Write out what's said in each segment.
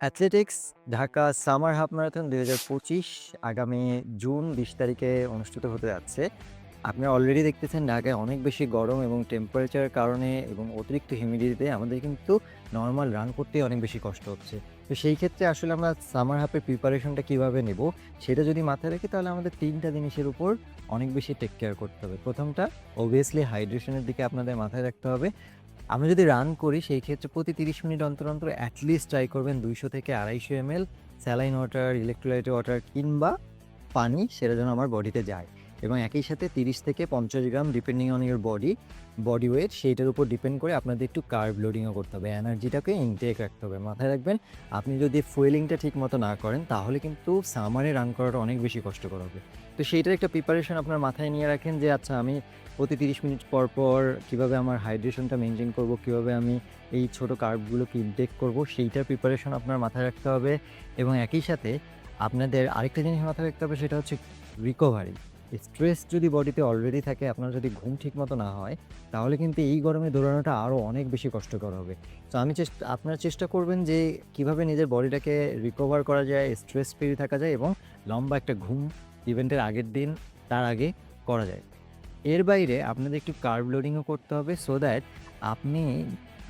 Athletics Dhaka summer half marathon ২০২৫ আগামী June ২০ তারিখে অনুষ্ঠিত হতে যাচ্ছে। আপনারা অলরেডি দেখতেছেন ঢাকায় অনেক বেশি গরম এবং টেম্পারেচারের কারণে এবং অতিরিক্ত হিউমিডিটিতে আমাদের কিন্তু নরমাল রান করতেই অনেক বেশি কষ্ট হচ্ছে। তো সেই ক্ষেত্রে আসলে আমরা সামার হাফের প্রিপারেশনটা কিভাবে নেব, সেটা যদি মাথায় রাখি তাহলে আমাদের ৩ টা জিনিসের উপর অনেক বেশি টেক কেয়ার করতে হবে। ১ম টা obviously হাইড্রেশনের দিকে আপনাদের মাথায় রাখতে হবে। আমরা যদি রান করি সেই ক্ষেত্রে প্রতি ৩০ মিনিট অন্তর এট লিস্ট ট্রাই করবেন ২০০ থেকে ২৫০ ML saline water, electrolyte water কিংবা পানি সেটা যেন আমার বডিতে যায় এবং একই সাথে ৩০ থেকে ৫০ gram depending on your body weight সেইটার উপর ডিপেন্ড করে আপনাদের একটু কার্ব লোডিংও করতে হবে। এনার্জিটাকে ইনটেক রাখতে হবে। মাথায় রাখবেন আপনি যদি ফুয়েলিংটা ঠিকমতো না করেন তাহলে কিন্তু সামারে রান করাটা অনেক বেশি কষ্টকর হবে। তো সেইটার একটা প্রিপারেশন আপনার মাথায় নিয়ে রাখেন যে আচ্ছা আমি প্রতি ৩০ মিনিট পর কীভাবে আমার হাইড্রেশনটা মেইনটেইন করব, কীভাবে আমি এই ছোট কার্বগুলোকে ইনটেক করব সেইটার প্রিপারেশন আপনার মাথায় রাখতে হবে এবং একই সাথে আপনাদের আরেকটা জিনিস মাথায় রাখতে হবে সেটা হচ্ছে রিকভারি। স্ট্রেস যদি বডিতে অলরেডি থাকে, আপনার যদি ঘুম ঠিকমতো না হয়, তাহলে কিন্তু এই গরমে দৌড়ানোটা আরও অনেক বেশি কষ্টকর হবে। তো আপনারা চেষ্টা করবেন যে কিভাবে নিজের বডিটাকে রিকভার করা যায়, স্ট্রেস ফ্রি থাকা যায় এবং লম্বা একটা ঘুম ইভেন্টের আগের দিন তার আগে করা যায়। এর বাইরে আপনাদের একটু কার্ব লোডিংও করতে হবে সো দ্যাট আপনি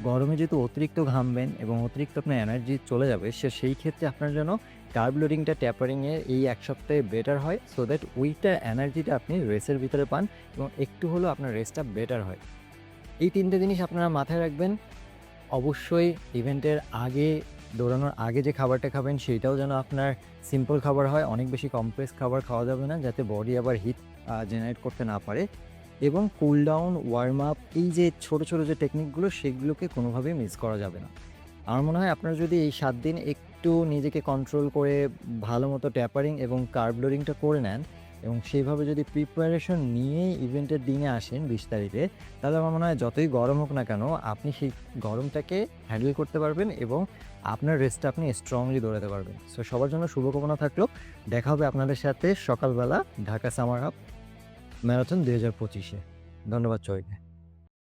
গরমে যেহেতু অতিরিক্ত ঘামবেন এবং অতিরিক্ত আপনার এনার্জি চলে যাবে সেই ক্ষেত্রে আপনার জন্য কার্ব লোডিংটা ট্যাপারিংয়ে এই ১ সপ্তাহে বেটার হয় সো দ্যাট ওইটা এনার্জিটা আপনি রেসের ভিতরে পান এবং একটু হলেও আপনার রেসটা বেটার হয়। এই ৩ টে জিনিস আপনারা মাথায় রাখবেন। অবশ্যই ইভেন্টের আগে দৌড়ানোর আগে যে খাবারটা খাবেন সেইটাও যেন আপনার সিম্পল খাবার হয়। অনেক বেশি কমপ্লেক্স খাবার খাওয়া যাবে না যাতে বডি আবার হিট জেনারেট করতে না পারে এবং কুল ডাউন, ওয়ার্ম আপ এই যে ছোট যে টেকনিকগুলো সেগুলোকে কোনোভাবেই মিস করা যাবে না। আমার মনে হয় আপনারা যদি এই ৭ দিন একটু নিজেকে কন্ট্রোল করে ভালোমতো ট্যাপারিং এবং কার্ব লোডিংটা করে নেন এবং সেইভাবে যদি প্রিপারেশন নিয়েই ইভেন্টের দিনে আসেন ২০ তারিখে, তাহলে আমার মনে হয় যতই গরম হোক না কেন আপনি সেই গরমটাকে হ্যান্ডেল করতে পারবেন এবং আপনার রেসটা আপনি স্ট্রংলি দৌড়াতে পারবেন। সো সবার জন্য শুভকামনা থাকলো। দেখা হবে আপনাদের সাথে সকালবেলা ঢাকা সামার হাফ ম্যারাথন ২০২৫ এ। ধন্যবাদ সবাইকে।